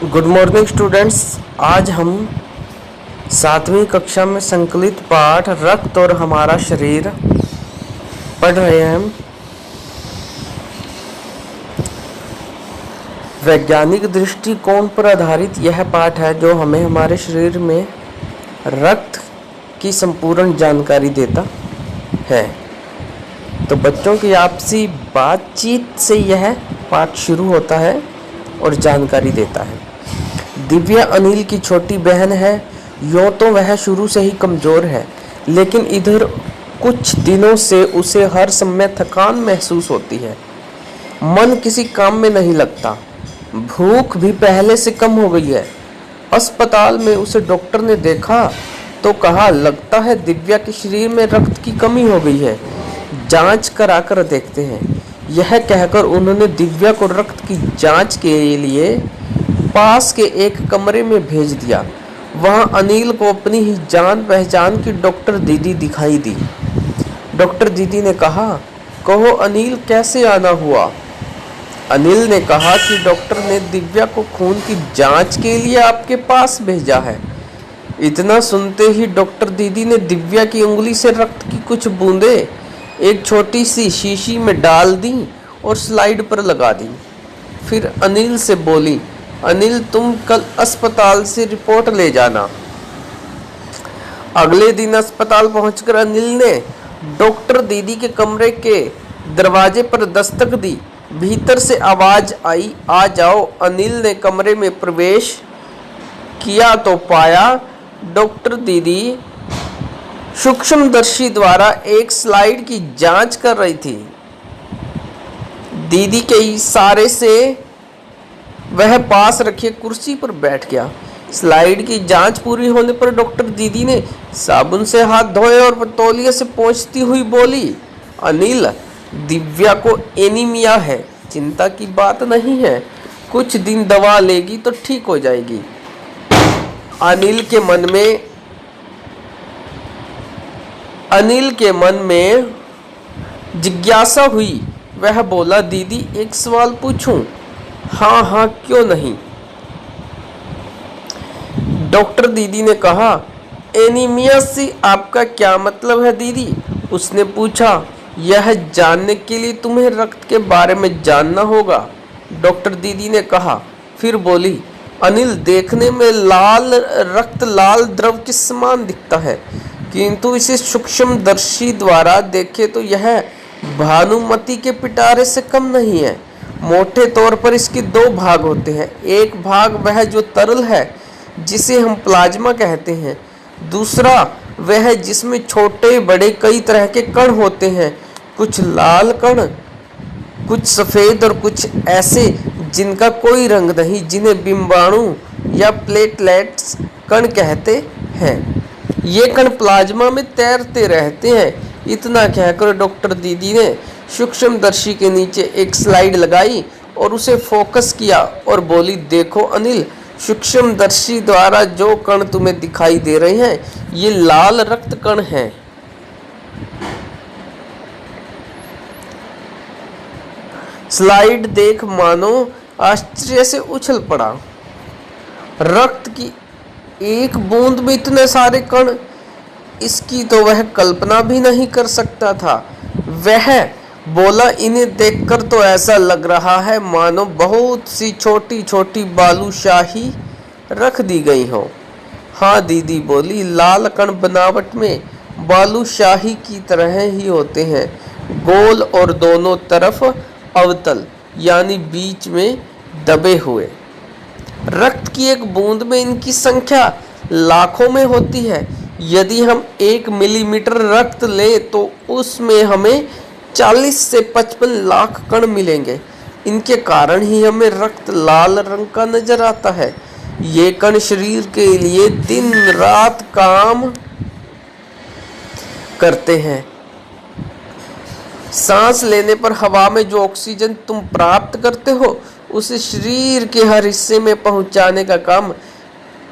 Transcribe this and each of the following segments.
Good morning students. आज हम 7वीं कक्षा में संकलित पाठ रक्त और हमारा शरीर पढ़ रहे हैं। वैज्ञानिक दृष्टिकोण पर आधारित यह पाठ है जो हमें हमारे शरीर में रक्त की संपूर्ण जानकारी देता है। तो बच्चों की आपसी बातचीत से यह पाठ शुरू होता है और जानकारी देता है। दिव्या अनिल की छोटी बहन है। यूँ तो वह शुरू से ही कमज़ोर है, लेकिन इधर कुछ दिनों से उसे हर समय थकान महसूस होती है। मन किसी काम में नहीं लगता। भूख भी पहले से कम हो गई है। अस्पताल में उसे डॉक्टर ने देखा तो कहा, लगता है दिव्या के शरीर में रक्त की कमी हो गई है, जांच कराकर देखते हैं। यह कहकर उन्होंने दिव्या को रक्त की जांच के लिए पास के एक कमरे में भेज दिया। वहां अनिल को अपनी ही जान पहचान की डॉक्टर दीदी दिखाई दी। डॉक्टर दीदी ने कहा, कहो अनिल, कैसे आना हुआ? अनिल ने कहा कि डॉक्टर ने दिव्या को खून की जांच के लिए आपके पास भेजा है। इतना सुनते ही डॉक्टर दीदी ने दिव्या की उंगली से रक्त की कुछ बूंदें एक छोटी सी शीशी में डाल दी और स्लाइड पर लगा दी। फिर अनिल से बोली, अनिल, तुम कल अस्पताल से रिपोर्ट ले जाना। अगले दिन अस्पताल पहुंचकर अनिल ने डॉक्टर दीदी के कमरे के दरवाजे पर दस्तक दी। भीतर से आवाज आई, आ जाओ। अनिल ने कमरे में प्रवेश किया तो पाया डॉक्टर दीदी सूक्ष्मदर्शी द्वारा एक स्लाइड की जांच कर रही थी। दीदी के इशारे से वह पास रखी कुर्सी पर बैठ गया। स्लाइड की जांच पूरी होने पर डॉक्टर दीदी ने साबुन से हाथ धोए और तौलिए से पोंछती हुई बोली, अनिल, दिव्या को एनीमिया है, चिंता की बात नहीं है, कुछ दिन दवा लेगी तो ठीक हो जाएगी। अनिल के मन में जिज्ञासा हुई। वह बोला, दीदी एक सवाल पूछूं? हाँ हाँ, क्यों नहीं। डॉक्टर दीदी ने कहा, एनीमिया से आपका क्या मतलब है दीदी? उसने पूछा, यह जानने के लिए तुम्हें रक्त के बारे में जानना होगा, डॉक्टर दीदी ने कहा। फिर बोली, अनिल, देखने में रक्त लाल द्रव के समान दिखता है, किंतु इसे सूक्ष्मदर्शी द्वारा देखे तो यह भानुमति के पिटारे से कम नहीं है। मोटे तौर पर इसके दो भाग होते हैं। एक भाग वह जो तरल है, जिसे हम प्लाज्मा कहते हैं। दूसरा वह जिसमें छोटे बड़े कई तरह के कण होते हैं, कुछ लाल कण, कुछ सफ़ेद और कुछ ऐसे जिनका कोई रंग नहीं, जिन्हें बिंबाणु या प्लेटलेट्स कण कहते हैं। ये कण प्लाज्मा में तैरते रहते हैं। इतना कहकर डॉक्टर दीदी ने सूक्ष्मदर्शी के नीचे एक स्लाइड लगाई और उसे फोकस किया और बोली, देखो अनिल, सूक्ष्मदर्शी द्वारा जो कण तुम्हें दिखाई दे रहे हैं, ये लाल रक्त कण हैं। स्लाइड देख मानो आश्चर्य से उछल पड़ा। रक्त की एक बूंद में इतने सारे कण, इसकी तो वह कल्पना भी नहीं कर सकता था। वह बोला, इन्हें देखकर तो ऐसा लग रहा है मानो बहुत सी छोटी छोटी बालूशाही रख दी गई हो। हाँ, दीदी बोली, लाल कण बनावट में बालूशाही की तरह ही होते हैं, गोल और दोनों तरफ अवतल, यानी बीच में दबे हुए। रक्त की एक बूंद में इनकी संख्या लाखों में होती है। यदि हम 1 मिलीमीटर रक्त ले तो उसमें हमें 40 से 55 लाख कण मिलेंगे। इनके कारण ही हमें रक्त लाल रंग का नजर आता है। ये कण शरीर के लिए दिन रात काम करते हैं। सांस लेने पर हवा में जो ऑक्सीजन तुम प्राप्त करते हो, उसे शरीर के हर हिस्से में पहुंचाने का काम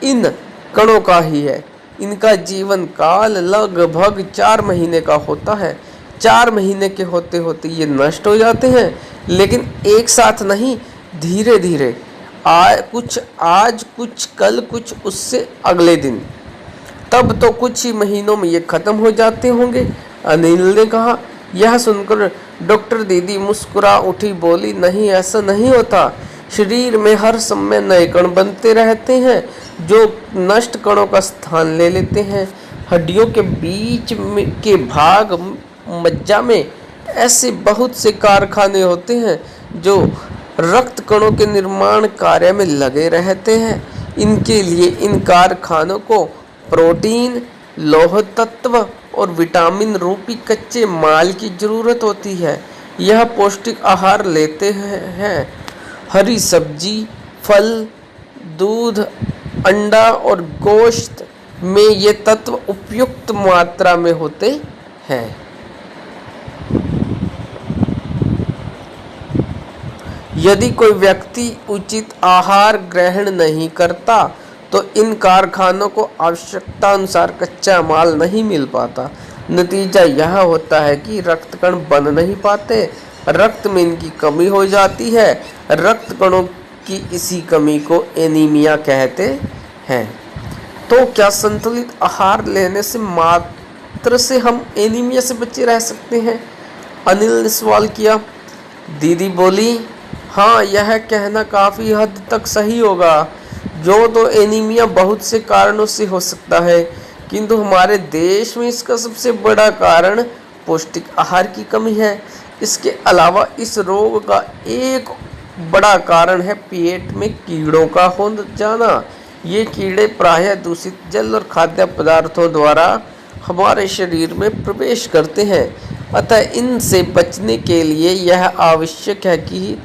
इन कणों का ही है। इनका जीवन काल लगभग 4 महीने का होता है। 4 महीने के होते होते ये नष्ट हो जाते हैं, लेकिन एक साथ नहीं, धीरे धीरे। कुछ आज, कुछ कल, कुछ उससे अगले दिन। तब तो कुछ ही महीनों में ये खत्म हो जाते होंगे। अनिल ने कहा। यह सुनकर डॉक्टर दीदी मुस्कुरा उठी, बोली, नहीं, ऐसा नहीं होता। शरीर में हर समय नए कण बनते रहते हैं जो नष्ट कणों का स्थान ले लेते हैं। हड्डियों के बीच में के भाग मज्जा में ऐसे बहुत से कारखाने होते हैं जो रक्त कणों के निर्माण कार्य में लगे रहते हैं। इनके लिए इन कारखानों को प्रोटीन, लौह तत्व और विटामिन रूपी कच्चे माल की जरूरत होती है। यह पौष्टिक आहार लेते हैं। हरी सब्जी, फल, दूध, अंडा और गोश्त में ये तत्व उपयुक्त मात्रा में होते हैं। यदि कोई व्यक्ति उचित आहार ग्रहण नहीं करता तो इन कारखानों को आवश्यकता अनुसार कच्चा माल नहीं मिल पाता। नतीजा यह होता है कि रक्त कण बन नहीं पाते, रक्त में इनकी कमी हो जाती है। रक्त कणों की इसी कमी को एनीमिया कहते हैं। तो क्या संतुलित आहार लेने से मात्र से हम एनीमिया से बचे रह सकते हैं? अनिल ने सवाल किया। दीदी बोली, हाँ, यह कहना काफ़ी हद तक सही होगा। जो तो एनीमिया बहुत से कारणों से हो सकता है, किंतु हमारे देश में इसका सबसे बड़ा कारण पौष्टिक आहार की कमी है। इसके अलावा इस रोग का एक बड़ा कारण है पेट में कीड़ों का हो जाना। ये कीड़े प्रायः दूषित जल और खाद्य पदार्थों द्वारा हमारे शरीर में प्रवेश करते हैं। अतः इनसे बचने के लिए यह आवश्यक है कि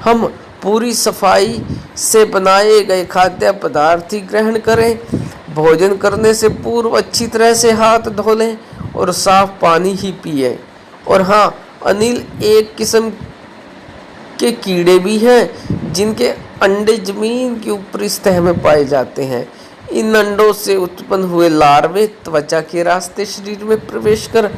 हम पूरी सफाई से बनाए गए खाद्य पदार्थ ही ग्रहण करें। भोजन करने से पूर्व अच्छी तरह से हाथ धो लें और साफ पानी ही पिए। और हाँ अनिल, एक किस्म के कीड़े भी हैं जिनके अंडे जमीन की ऊपरी सतह में पाए जाते हैं। इन अंडों से उत्पन्न हुए लार्वे त्वचा के रास्ते शरीर में प्रवेश कर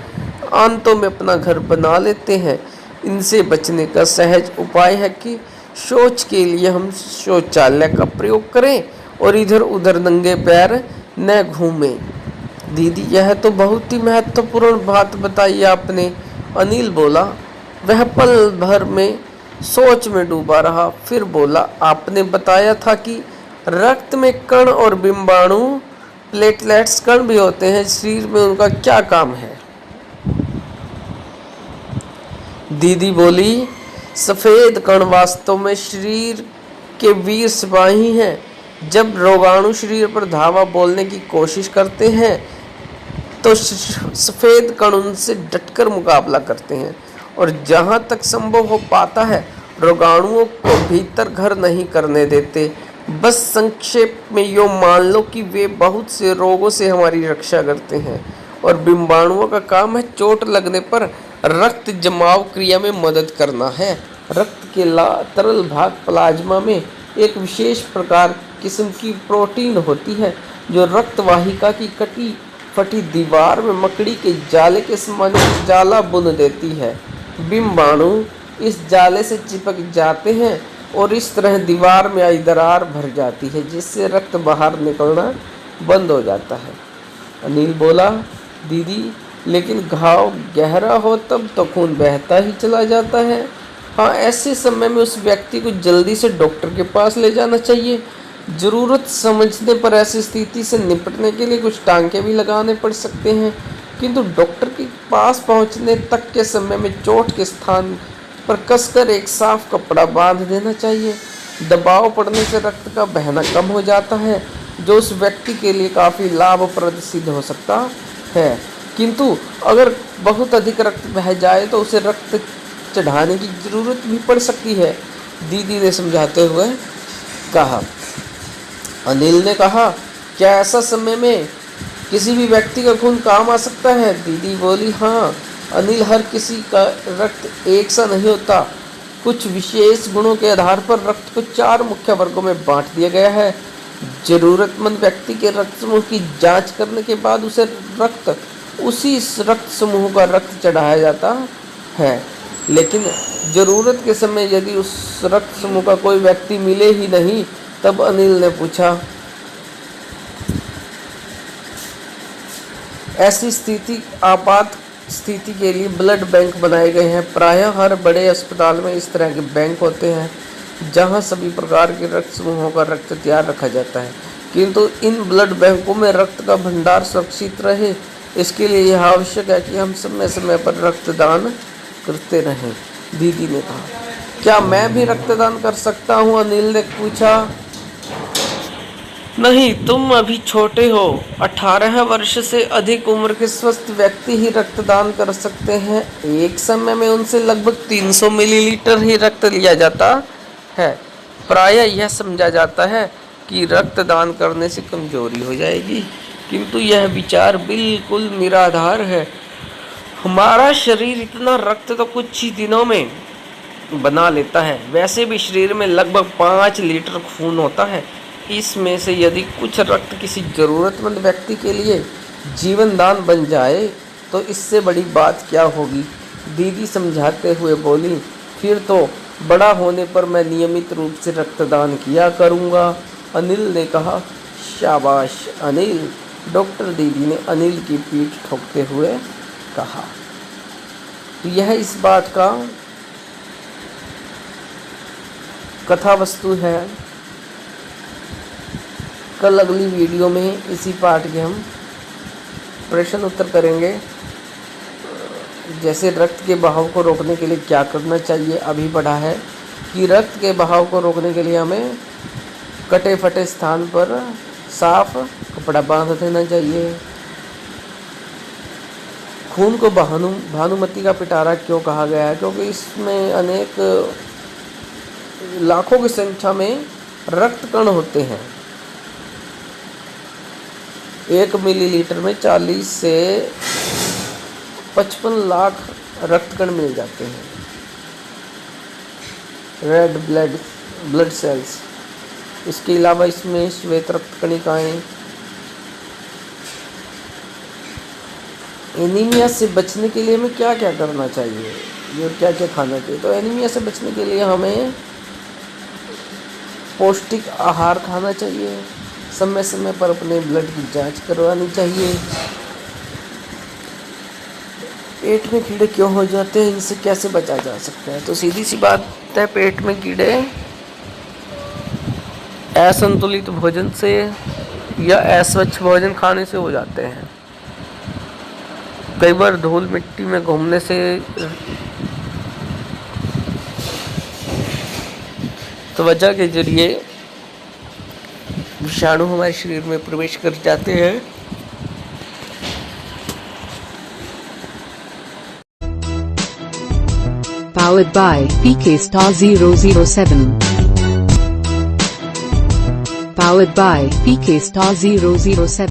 आंतों में अपना घर बना लेते हैं। इनसे बचने का सहज उपाय है कि शौच के लिए हम शौचालय का प्रयोग करें और इधर उधर नंगे पैर न घूमें। दीदी, यह तो बहुत ही महत्वपूर्ण बात बताई आपने। अनिल बोला। वह पल भर में सोच में डूबा रहा, फिर बोला, आपने बताया था कि रक्त में कण और बिंबाणु प्लेटलेट्स कण भी होते हैं, शरीर में उनका क्या काम है? दीदी बोली, सफ़ेद कण वास्तव में शरीर के वीर सिपाही हैं। जब रोगाणु शरीर पर धावा बोलने की कोशिश करते हैं तो सफ़ेद कण उनसे डटकर मुकाबला करते हैं और जहां तक संभव हो पाता है रोगाणुओं को भीतर घर नहीं करने देते। बस संक्षेप में यूँ मान लो कि वे बहुत से रोगों से हमारी रक्षा करते हैं और बिंबाणुओं का काम है चोट लगने पर रक्त जमाव क्रिया में मदद करना है। रक्त के तरल भाग प्लाज्मा में एक विशेष प्रकार किस्म की प्रोटीन होती है जो रक्त वाहिका की कटी फटी दीवार में मकड़ी के जाले के समान जाला बुन देती है। बिंबाणु इस जाले से चिपक जाते हैं और इस तरह दीवार में आई दरार भर जाती है जिससे रक्त बाहर निकलना बंद हो जाता है। अनिल बोला, दीदी, लेकिन घाव गहरा हो तब तो खून बहता ही चला जाता है। हाँ, ऐसे समय में उस व्यक्ति को जल्दी से डॉक्टर के पास ले जाना चाहिए। ज़रूरत समझने पर ऐसी स्थिति से निपटने के लिए कुछ टांके भी लगाने पड़ सकते हैं, किंतु डॉक्टर के पास पहुंचने तक के समय में चोट के स्थान पर कसकर एक साफ कपड़ा बांध देना चाहिए। दबाव पड़ने से रक्त का बहना कम हो जाता है जो उस व्यक्ति के लिए काफ़ी लाभप्रद सिद्ध हो सकता है, किंतु अगर बहुत अधिक रक्त बह जाए तो उसे रक्त चढ़ाने की ज़रूरत भी पड़ सकती है, दीदी ने समझाते हुए कहा। अनिल ने कहा, क्या ऐसा समय में किसी भी व्यक्ति का खून काम आ सकता है? दीदी बोली, हाँ अनिल, हर किसी का रक्त एक सा नहीं होता। कुछ विशेष गुणों के आधार पर रक्त को 4 मुख्य वर्गों में बांट दिया गया है। जरूरतमंद व्यक्ति के रक्त समूह की जांच करने के बाद उसे उसी रक्त समूह का रक्त चढ़ाया जाता है, लेकिन ज़रूरत के समय यदि उस रक्त समूह का कोई व्यक्ति मिले ही नहीं तब अनिल ने पूछा, ऐसी स्थिति आपात स्थिति के लिए ब्लड बैंक बनाए गए हैं। प्रायः हर बड़े अस्पताल में इस तरह के बैंक होते हैं जहां सभी प्रकार के रक्त समूहों का रक्त तैयार रखा जाता है, किंतु इन ब्लड बैंकों में रक्त का भंडार सुरक्षित रहे, इसके लिए यह आवश्यक है कि हम समय समय पर रक्तदान करते रहें। दीदी ने कहा, क्या मैं भी रक्तदान कर सकता हूँ? अनिल ने पूछा। नहीं, तुम अभी छोटे हो। 18 वर्ष से अधिक उम्र के स्वस्थ व्यक्ति ही रक्तदान कर सकते हैं। एक समय में उनसे लगभग 300 मिलीलीटर ही रक्त लिया जाता है। प्रायः यह समझा जाता है कि रक्तदान करने से कमजोरी हो जाएगी, किंतु यह विचार बिल्कुल निराधार है। हमारा शरीर इतना रक्त तो कुछ ही दिनों में बना लेता है। वैसे भी शरीर में लगभग 5 लीटर खून होता है। इसमें से यदि कुछ रक्त किसी ज़रूरतमंद व्यक्ति के लिए जीवन दान बन जाए तो इससे बड़ी बात क्या होगी? दीदी समझाते हुए बोली, फिर तो बड़ा होने पर मैं नियमित रूप से रक्तदान किया करूँगा। अनिल ने कहा। शाबाश अनिल, डॉक्टर दीदी ने अनिल की पीठ ठोकते हुए कहा। तो यह इस बात का कथा वस्तु है। कल अगली वीडियो में इसी पार्ट के हम प्रश्न उत्तर करेंगे। जैसे रक्त के बहाव को रोकने के लिए क्या करना चाहिए, अभी पढ़ा है कि रक्त के बहाव को रोकने के लिए हमें कटे फटे स्थान पर साफ कपड़ा बांध देना चाहिए। खून को भानुमति का पिटारा क्यों कहा गया है? क्योंकि इसमें अनेक लाखों की संख्या में रक्त कण होते हैं। 1 मिलीलीटर में 40 से 55 लाख रक्त कण मिल जाते हैं, रेड ब्लड सेल्स। इसके अलावा इसमें श्वेत रक्त कणिकाएं। एनीमिया से बचने के लिए हमें क्या क्या करना चाहिए और क्या क्या खाना चाहिए? तो एनीमिया से बचने के लिए हमें पौष्टिक आहार खाना चाहिए, समय समय पर अपने ब्लड की जांच करवानी चाहिए। पेट में कीड़े क्यों हो जाते हैं, इनसे कैसे बचा जा सकता है? तो सीधी सी बात है, पेट में कीड़े असंतुलित भोजन से या अस्वच्छ भोजन खाने से हो जाते हैं। कई बार धूल मिट्टी में घूमने से त्वचा के जरिए विषाणु हमारे शरीर में प्रवेश कर जाते हैं। Powered by PK Star 007. Powered by PK Star 007.